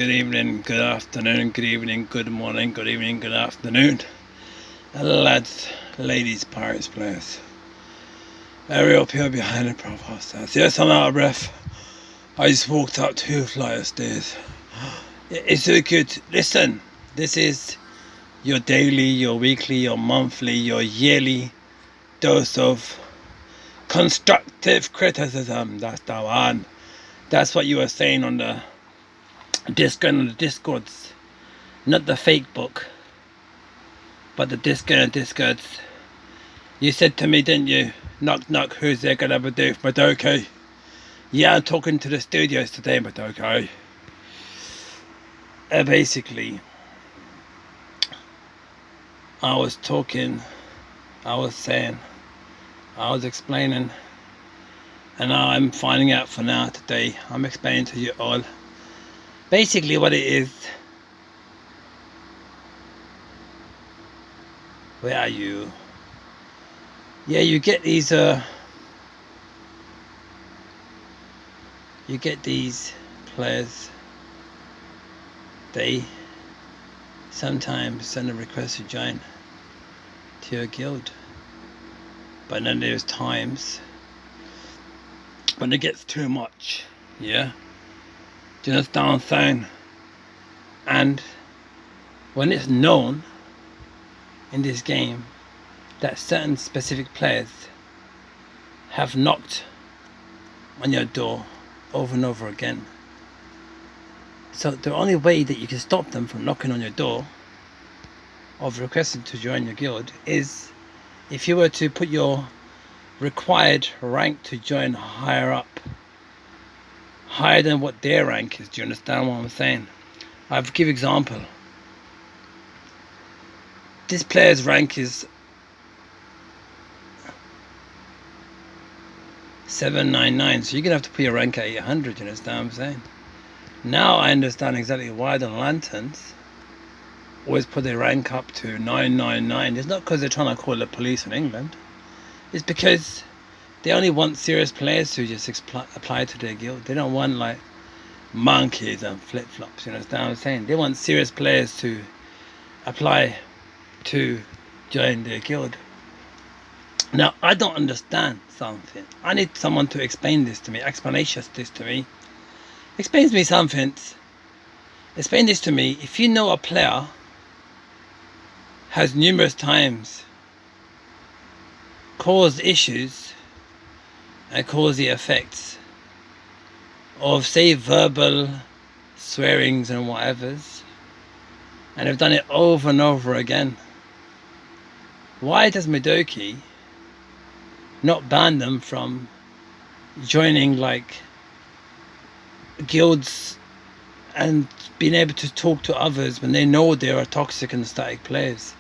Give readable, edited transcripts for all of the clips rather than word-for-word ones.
Good evening, good afternoon, good evening, good morning, good evening, good afternoon. Lads, ladies, pirates, players. Very up here behind the profile stairs. Yes, I'm out of breath. I just walked up 2 flight of stairs. It's so good. Listen, this is your daily, your weekly, your monthly, your yearly dose of constructive criticism. That's the one. That's what you were saying on the Discord and the Discords. Not the fake book, but the Discord and Discords. You said to me, didn't you? Knock knock, who's there gonna have do for Madoka? Yeah, I'm talking to the studios today, Madoka. Basically, I was explaining, and now I'm finding out for now today. I'm explaining to you all basically what it is. Where are you? Yeah, you get these players. They sometimes send a request to join to your guild, but then there's times when it gets too much. Yeah, do you understand what I'm saying? And when it's known in this game that certain specific players have knocked on your door over and over again, so the only way that you can stop them from knocking on your door of requesting to join your guild is if you were to put your required rank to join higher up, higher than what their rank is. Do you understand what I'm saying? I'll give you an example. This player's rank is 799, so you're gonna have to put your rank at 800. You understand what I'm saying? Now I understand exactly why the lanterns always put their rank up to 999. It's not because they're trying to call the police in England. It's because they only want serious players to just apply to their guild. They don't want like monkeys and flip-flops. You understand what I'm saying? They want serious players to apply to join their guild. Now I don't understand something. I need someone to explain this to me. Explain this to me. Explain to me something. Explain this to me. If you know a player has numerous times caused issues and caused the effects of, say, verbal swearings and whatevers, and have done it over and over again, why does Midoki not ban them from joining like guilds and being able to talk to others when they know they are toxic and static players,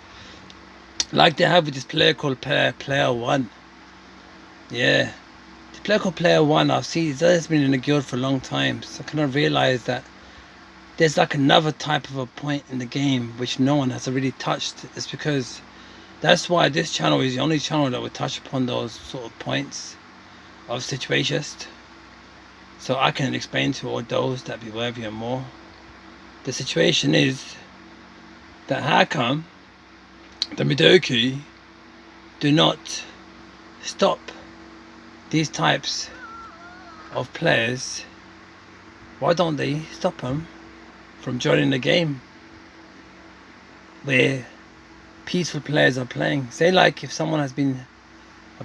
like they have with this player called Player One? Yeah, the player called Player One, I've seen he's been in the guild for a long time, so I kind of realize that there's like another type of a point in the game which no one has really touched. It's because that's why this channel is the only channel that would touch upon those sort of points of situations, so I can explain to all those that be worthy and more. The situation is that how come the Midoki do not stop these types of players? Why don't they stop them from joining the game where peaceful players are playing? Say like if someone has been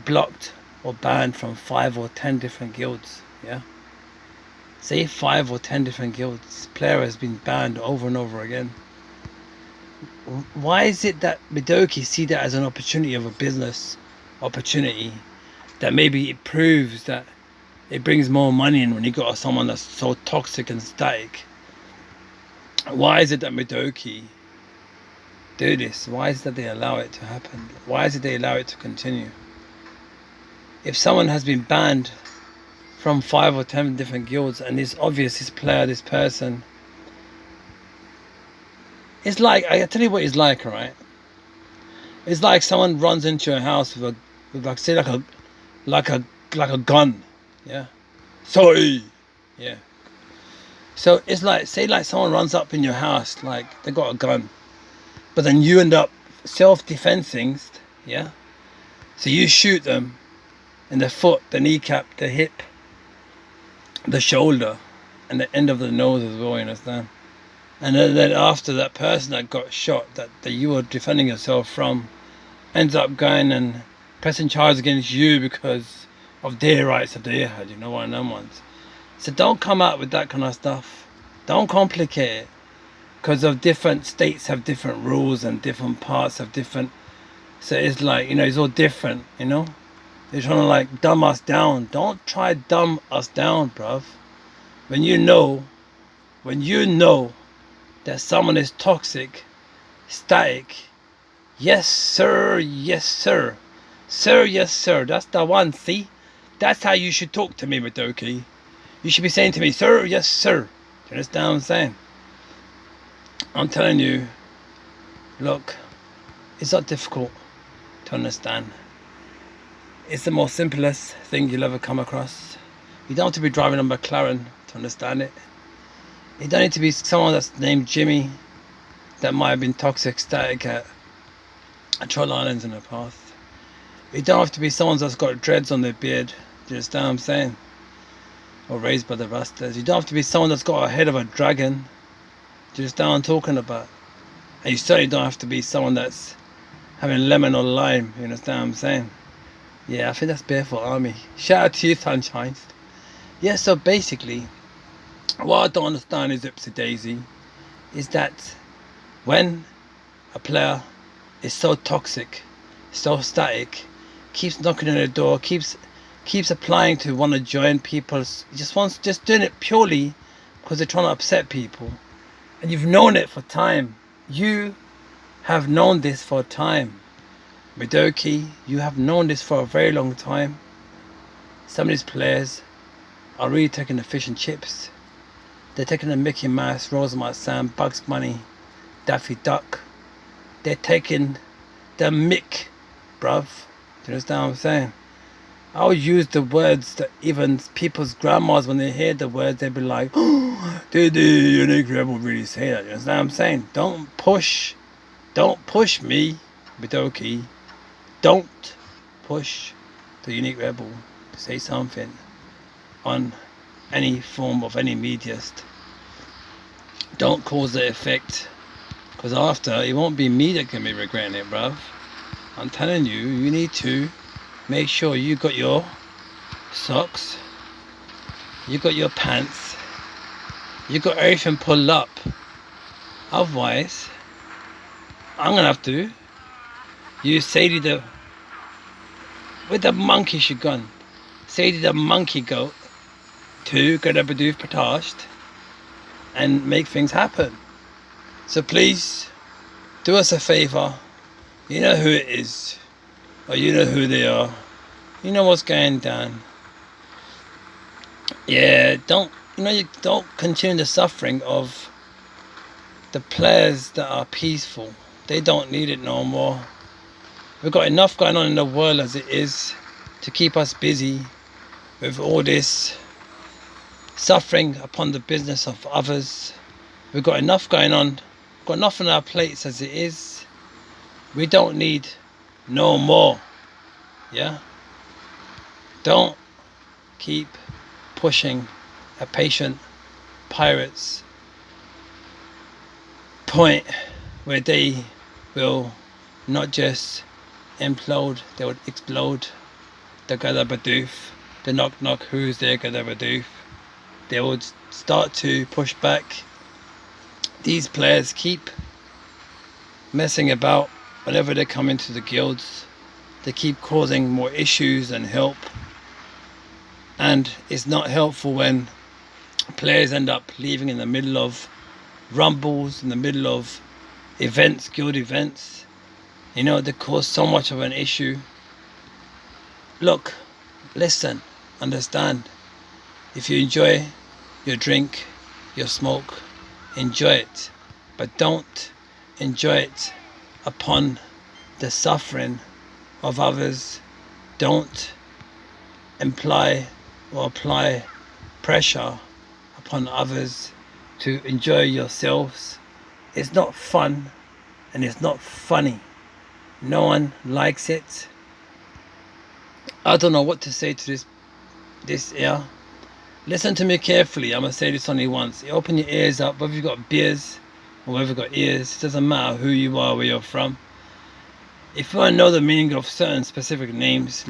blocked or banned from 5 or 10 different guilds, yeah? Say 5 or 10 different guilds, this player has been banned over and over again. Why is it that Midoki see that as an opportunity of a business opportunity, that maybe it proves that it brings more money in when you got someone that's so toxic and static? Why is it that Midoki do this? Why is it that they allow it to happen? Why is it they allow it to continue? If someone has been banned from 5 or 10 different guilds and it's obvious this player, this person, it's like, I tell you what it's like, right? It's like someone runs into your house with like, say like a gun, yeah? Sorry, yeah. So it's like, say like someone runs up in your house, like they got a gun, but then you end up self-defensing, yeah? So you shoot them in the foot, the kneecap, the hip, the shoulder, and the end of the nose as well, you understand? And then after that person that got shot, that you were defending yourself from, ends up going and pressing charges against you because of their rights that they had, you know, one of them ones. So don't come out with that kind of stuff. Don't complicate it. Because of different states have different rules and different parts have different. So it's like, you know, it's all different, you know. They're trying to like dumb us down. Don't try dumb us down, bruv. When you know that someone is toxic, static, yes sir, yes sir. Sir, yes sir, that's the one, see? That's how you should talk to me, Madoki. You should be saying to me, sir, yes sir. Do you understand what I'm saying? I'm telling you, look, it's not difficult to understand. It's the most simplest thing you'll ever come across. You don't have to be driving a McLaren to understand it. You don't need to be someone that's named Jimmy that might have been toxic static at Troll Islands in the past. You don't have to be someone that's got dreads on their beard. Do you understand what I'm saying? Or raised by the Rastas. You don't have to be someone that's got a head of a dragon. Do you understand what I'm talking about? And you certainly don't have to be someone that's having lemon or lime. You understand what I'm saying? Yeah, I think that's Barefoot Army. Shout out to you, Sunshines. Yeah, so basically, what I don't understand is Ipsy Daisy is that when a player is so toxic, so static, keeps knocking on the door, keeps applying to want to join people's, just doing it purely because they're trying to upset people, and you've known it for time. You have known this for time. Midoki, you have known this for a very long time. Some of these players are really taking the fish and chips. They're taking the Mickey Mouse, Rosamund Sam, Bugs Bunny, Daffy Duck. They're taking the Mick, bruv. Do you understand what I'm saying? I'll use the words that even people's grandmas, when they hear the words, they'll be like, oh, did the Unique Rebel really say that? You understand what I'm saying? Don't push me, Midoki. Don't push the Unique Rebel to say something on any form of any media. Don't cause the effect, because after it won't be me that can be regretting it, bruv. I'm telling you, you need to make sure you got your socks, you got your pants, you got everything pulled up. Otherwise, I'm gonna have to use Sadie with the monkey she gone. Sadie the monkey goat to get a Badoof Patashed and make things happen. So please, do us a favour. You know who it is, or you know who they are. You know what's going down. Yeah, you don't continue the suffering of the players that are peaceful. They don't need it no more. We've got enough going on in the world as it is to keep us busy with all this suffering upon the business of others. We've got enough going on, got enough on our plates as it is. We don't need no more. Yeah? Don't keep pushing a patient pirate's point where they will not just implode, they would explode. The Gadabadoof, the knock knock, who's there, Gadabadoof. They would start to push back. These players keep messing about whenever they come into the guilds. They keep causing more issues than help. And it's not helpful when players end up leaving in the middle of rumbles, in the middle of events, guild events. You know, they cause so much of an issue. Look, listen, understand. If you enjoy your drink, your smoke, enjoy it. But don't enjoy it upon the suffering of others. Don't imply or apply pressure upon others to enjoy yourselves. It's not fun and it's not funny. No one likes it. I don't know what to say to this here. Listen to me carefully. I'm going to say this only once. You open your ears up, whether you've got beers or whether you've got ears. It doesn't matter who you are, where you're from. If you want to know the meaning of certain specific names,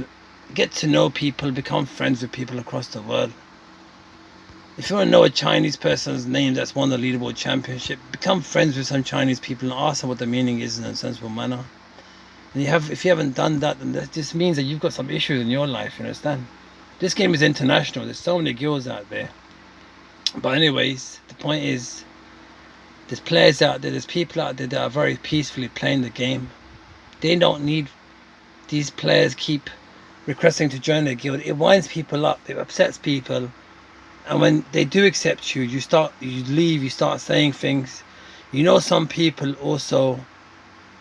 get to know people, become friends with people across the world. If you want to know a Chinese person's name that's won the leaderboard championship, become friends with some Chinese people and ask them what the meaning is in a sensible manner. And if you haven't done that, then that just means that you've got some issues in your life, you understand? This game is international. There's so many guilds out there. But anyways, the point is, there's players out there, there's people out there that are very peacefully playing the game. They don't need these players keep requesting to join their guild. It winds people up, it upsets people. And when they do accept you, you leave, you start saying things. You know, some people also,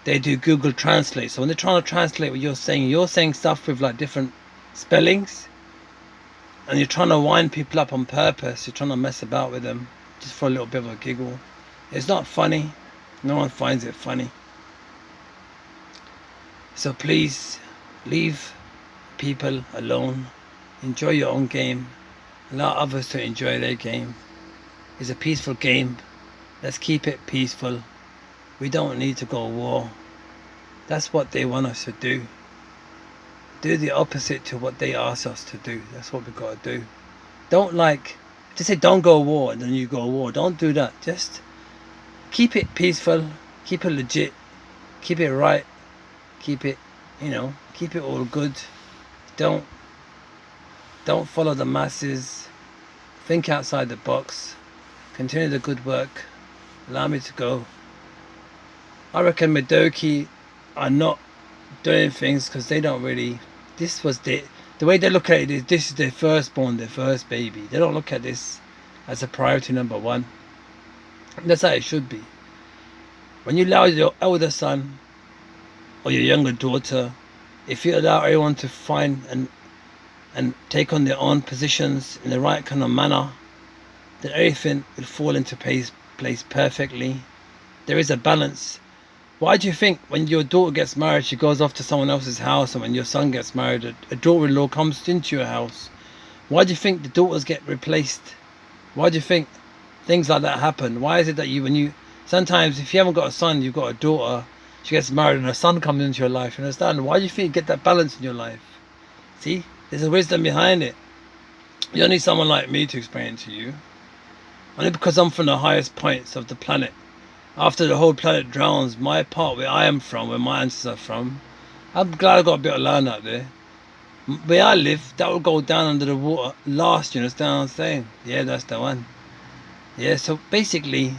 they do Google Translate. So when they're trying to translate what you're saying stuff with like different spellings. And you're trying to wind people up on purpose. You're trying to mess about with them just for a little bit of a giggle. It's not funny. No one finds it funny. So please, leave people alone. Enjoy your own game. Allow others to enjoy their game. It's a peaceful game. Let's keep it peaceful. We don't need to go to war. That's what they want us to do. Do the opposite to what they ask us to do. That's what we've got to do. Don't just say don't go to war and then you go to war. Don't do that. Just keep it peaceful. Keep it legit. Keep it right. Keep it, keep it all good. Don't follow the masses. Think outside the box. Continue the good work. Allow me to go. I reckon Midoki are not doing things because they don't really. This was the way they look at it is this is their firstborn, their first baby. They don't look at this as a priority number one. That's how it should be. When you allow your elder son or your younger daughter, if you allow everyone to find and take on their own positions in the right kind of manner, then everything will fall into place perfectly. There is a balance. Why do you think when your daughter gets married, she goes off to someone else's house, and when your son gets married, a daughter-in-law comes into your house? Why do you think the daughters get replaced? Why do you think things like that happen? Why is it that sometimes if you haven't got a son, you've got a daughter, she gets married and a son comes into your life, you understand? Why do you think you get that balance in your life? See, there's a wisdom behind it. You don't need someone like me to explain it to you. Only because I'm from the highest points of the planet. After the whole planet drowns, my part where I am from, where my ancestors are from, I'm glad I got a bit of land out there. Where I live, that will go down under the water last, you understand what I'm saying? Yeah, that's the one. Yeah, so basically,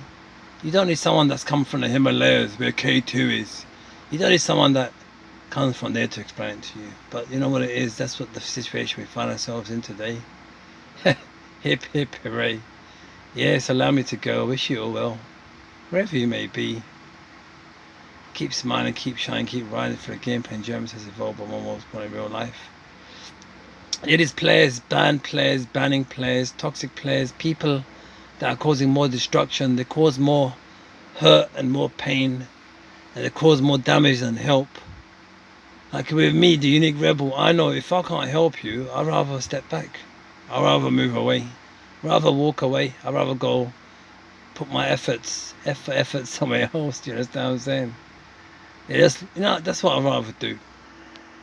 you don't need someone that's come from the Himalayas where K2 is. You don't need someone that comes from there to explain it to you. But you know what it is, that's what the situation we find ourselves in today. Hip hip hooray. Yes, allow me to go. Wish you all well. Wherever you may be. Keep smiling, keep shining, keep riding for the gameplay and Germans has evolved by one most point in real life. It is players, banned players, banning players, toxic players, people that are causing more destruction. They cause more hurt and more pain, and they cause more damage than help. Like with me, the unique rebel, I know if I can't help you, I'd rather step back. I'd rather move away. I'd rather walk away. I'd rather go put my efforts somewhere else. Do you understand what I'm saying? Yeah, that's what I'd rather do.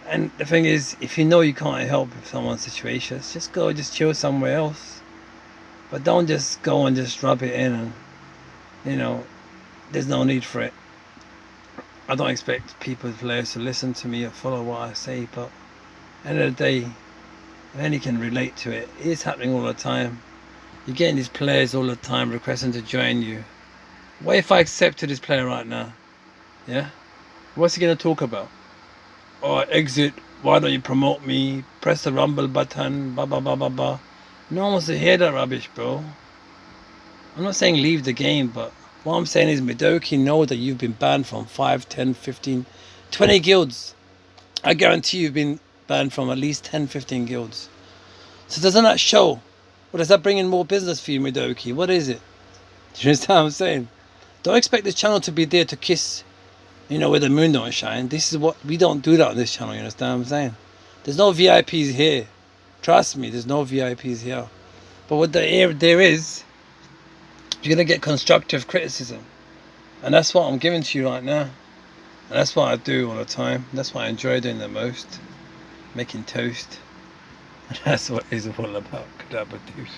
And the thing is, if you know you can't help with someone's situation, just go, just chill somewhere else. But don't just go and just rub it in and, there's no need for it. I don't expect players to listen to me or follow what I say, but at the end of the day, if any can relate to it, it's happening all the time. You're getting these players all the time requesting to join you. What if I accepted this player right now? Yeah? What's he going to talk about? Oh, exit, why don't you promote me? Press the rumble button, blah, blah, blah, blah, blah. No one wants to hear that rubbish, bro. I'm not saying leave the game, but what I'm saying is Midoki, know that you've been banned from 5, 10, 15, 20 guilds. I guarantee you've been banned from at least 10, 15 guilds. So doesn't that show? Or does that bring in more business for you, Midoki? What is it? Do you understand what I'm saying? Don't expect this channel to be there to kiss, you know, where the moon don't shine. This is what we don't do that on this channel. You understand what I'm saying? There's no VIPs here. Trust me, there's no VIPs here. But what there is, you're gonna get constructive criticism, and that's what I'm giving to you right now. And that's what I do all the time. That's what I enjoy doing the most, making toast. And that's what it's all about. Could I produce?